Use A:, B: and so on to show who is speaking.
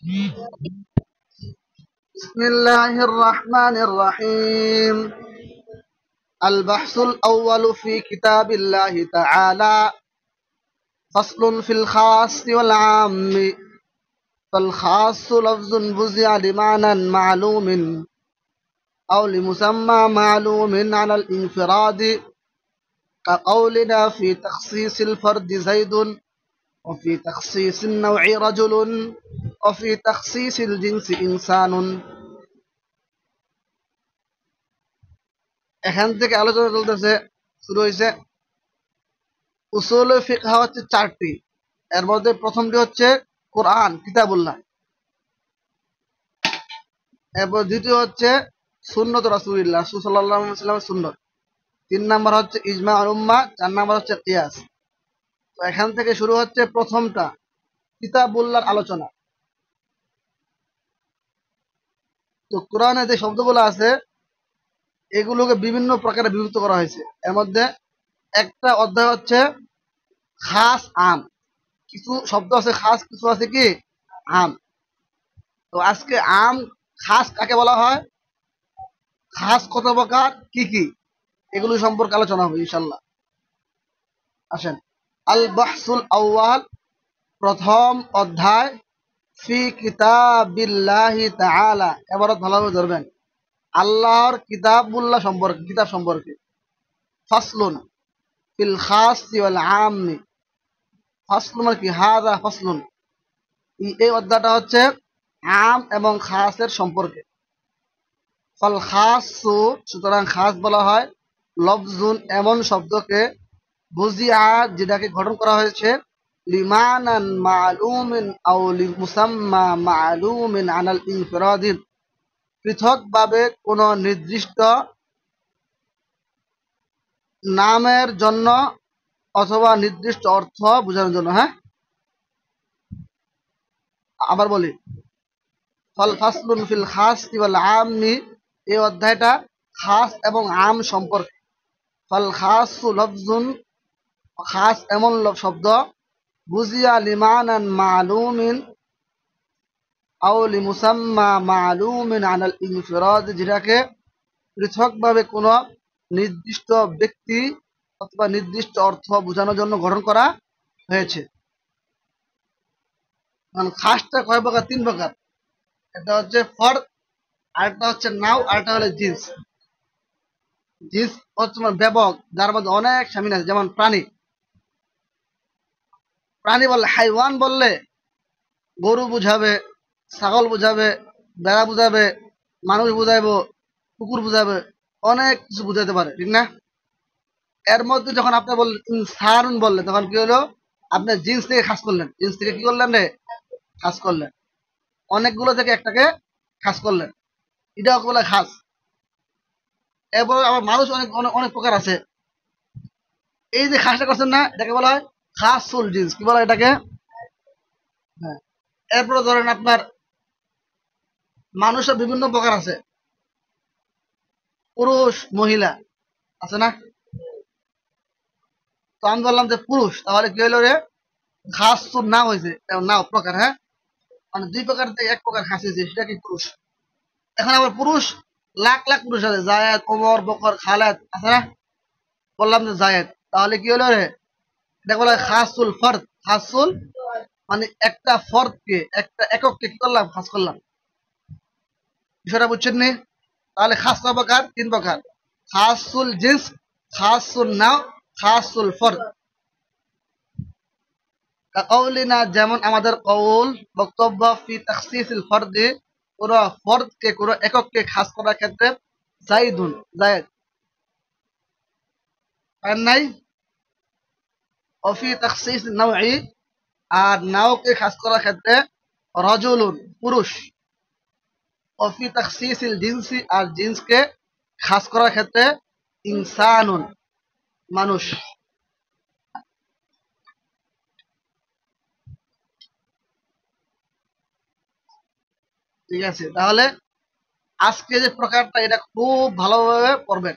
A: بسم الله الرحمن الرحيم. البحث الأول في كتاب الله تعالى. فصل في الخاص والعام. فالخاص لفظ بزع لمعنى معلوم أو لمسمى معلوم على الانفراد، كقولنا في تخصيص الفرد زيد، وفي تخصيص النوع رجل، وفي تخصيص الجنس إنسان. এখান থেকে আলোচনা চলতেছে, শুরু হয়েছে। উসুলে ফিকহ হচ্ছে চারটি, এর মধ্যে প্রথমটি হচ্ছে কোরআন কিতাবুল্লাহ, এরপর দ্বিতীয় হচ্ছে সুন্নত রাসূলুল্লাহ সাল্লাল্লাহু আলাইহি ওয়াসাল্লামের সুন্নত, 3 নাম্বার হচ্ছে ইজমা আল উম্মাহ, 4 নাম্বার হচ্ছে কিয়াস। তো এখান থেকে শুরু হচ্ছে প্রথমটা, কিতাবুল্লাহর আলোচনা। তো কোরআনে যে শব্দগুলো আছে এগুলোকে বিভিন্ন প্রকারে বিভক্ত করা হয়েছে। এর মধ্যে একটা অধ্যায় হচ্ছে খাস আম। কিছু শব্দ আছে খাস, কিছু আছে কি আম। তো আজকে আম খাস কাকে বলা হয়, খাস কত প্রকার, কি কি, এগুলো সম্পর্কে আলোচনা হবে ইনশাল্লাহ। আসেন, আল বাহসুল আউয়াল, প্রথম অধ্যায়, ফি কিতাবিল্লাহি তাআলা, এবারে ভালোভাবে ধরবেন, আল্লাহর কিতাবুল্লাহ সম্পর্কে, কিতাব সম্পর্কে। ফাসলুন ফিল খাসি ওয়াল আম্মি। ফাসলুন মানে কি, হাযা ফাসলুন, এই অধ্যায়টা হচ্ছে আম এবং খাসের সম্পর্কে। ফাল খাসু, সুতরাং খাস বলা হয় লফজুন, এমন শব্দকে, বুজিআ, যেটাকে গঠন করা হয়েছে, লিমানান মালুমিন আও লিমুসাম্মা মালুমিন আনাল ইনফিরাদিন, পৃথকভাবে কোন নির্দিষ্ট নামের জন্য অথবা নির্দিষ্ট অর্থ বোঝানোর জন্য। হ্যাঁ, আবার বলি, ফাল ফাসলুন ফিল খাসি ওয়াল আম্মি, এই অধ্যায়টা খাস এবং আম সম্পর্কে। ফাল খাসু লফজুন, খাস এমন শব্দ, বুজিয়া লিমানান মালুমিন আও লিমুসাম্মা মালুমিন আনাল ইনফিরাদ, যেটাকে পৃথকভাবে কোনো নির্দিষ্ট ব্যক্তি অথবা নির্দিষ্ট অর্থ বোঝানোর জন্য গঠন করা হয়েছে। মানে খাসটা কয় প্রকার, 3 প্রকার। এটা হচ্ছে ফর, আরেকটা হচ্ছে নাও, আরেকটা হলো জিন্স। জিন্স হচ্ছে মানে ব্যাপক, যার মধ্যে অনেক শামিল আছে, যেমন প্রাণী। প্রাণী বললে, হাইওয়ান বললে গরু বুঝাবে, ছাগল বুঝাবে, বেড়া বুঝাবে, মানুষ বুঝাইবো, কুকুর বুঝাবে, অনেক কিছু বুঝাইতে পারে, ঠিক না? এর মধ্যে যখন আপনি বললেন ইনসান বললে, তখন কি হলো, আপনি জিন্স থেকে খাস করলেন, জিন্স থেকে কি করলেন রে, খাস করলেন। অনেকগুলো থেকে একটাকে খাস করলেন, এটাও বলে খাস। এরপর আবার মানুষ অনেক অনেক অনেক প্রকার আছে। এই যে খাসটা করছেন না, এটাকে বলা হয় খাসুল জিন্স। কি বলা হয় এটাকে? হ্যাঁ। এরপরে ধরেন আপনার মানুষের বিভিন্ন প্রকার আছে, পুরুষ মহিলা আছে না? তো আমি বললাম যে পুরুষ, তাহলে কি হলো রে, খাসুর নাম হয়েছে, নাও প্রকার। হ্যাঁ, মানে 2 প্রকার থেকে 1 প্রকার খাস হয়েছে, সেটা কি পুরুষ। এখন আবার পুরুষ লাখ লাখ পুরুষ আছে, জায়েদ, ওমর, বকর, খালেদ আছে না? বললাম যে জায়েদ, তাহলে কি হলো রে, এটা বলা হয় খাসুল ফর্দ। খাসুল মানে একটা ফর্দকে, একটা একককে কি করলাম, খাস করলাম। বিষয়টা বুঝছেন নি? তাহলে খাস কয় প্রকার, 3 প্রকার। খাসুল জিন্স, খাসুল নাও, খাসুল ফর্দ। কাউলিনা, যেমন আমাদের কৌল, বক্তব্য, ফি তাখসিসিল ফর্দে, কোন ফর্দকে, কোন একককে খাস করার ক্ষেত্রে, জাইদুন, জায়েদ, পারেন নাই? অফি তাখসিস নাওই, আর নাওকে খাস করার ক্ষেত্রে, রজুলুন, পুরুষ। অফি তাখসিসিল জিনসি, আর জিন্সকে খাস করার ক্ষেত্রে, ইনসানুন, মানুষ। ঠিক আছে, তাহলে আজকে যে প্রকারটা, এটা খুব ভালোভাবে পড়বেন।